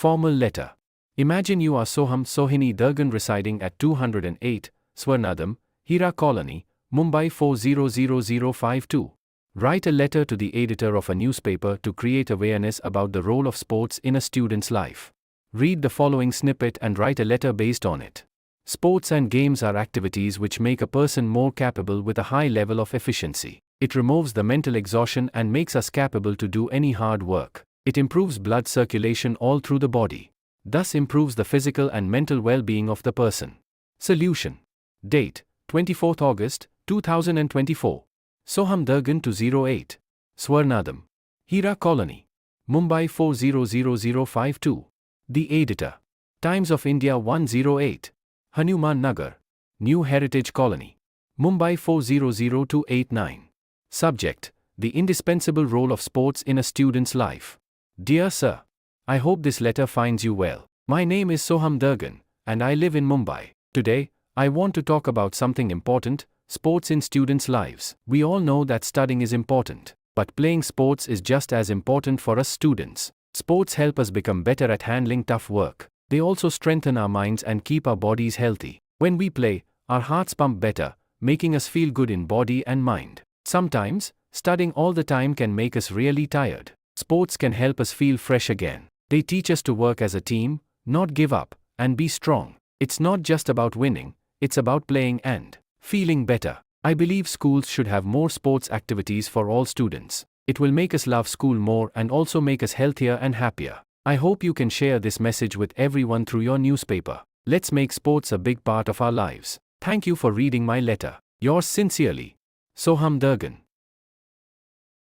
Formal letter. Imagine you are Sohini Dargan residing at 208, Swarnadham, Hira Colony, Mumbai 400052. Write a letter to the editor of a newspaper to create awareness about the role of sports in a student's life. Read the following snippet and write a letter based on it. Sports and games are activities which make a person more capable with a high level of efficiency. It removes the mental exhaustion and makes us capable to do any hard work. It improves blood circulation all through the body. Thus improves the physical and mental well-being of the person. Solution. Date: 24th August, 2024. Soham Dargan to 08. Swarnadham, Hira Colony, Mumbai 400052. The editor. Times of India 108. Hanuman Nagar, New Heritage Colony, Mumbai 400289. Subject: the indispensable role of sports in a student's life. Dear Sir, I hope this letter finds you well. My name is Soham Dargan, and I live in Mumbai. Today, I want to talk about something important: sports in students' lives. We all know that studying is important, but playing sports is just as important for us students. Sports help us become better at handling tough work. They also strengthen our minds and keep our bodies healthy. When we play, our hearts pump better, making us feel good in body and mind. Sometimes, studying all the time can make us really tired. Sports can help us feel fresh again. They teach us to work as a team, not give up, and be strong. It's not just about winning, it's about playing and feeling better. I believe schools should have more sports activities for all students. It will make us love school more and also make us healthier and happier. I hope you can share this message with everyone through your newspaper. Let's make sports a big part of our lives. Thank you for reading my letter. Yours sincerely, Soham Dargan.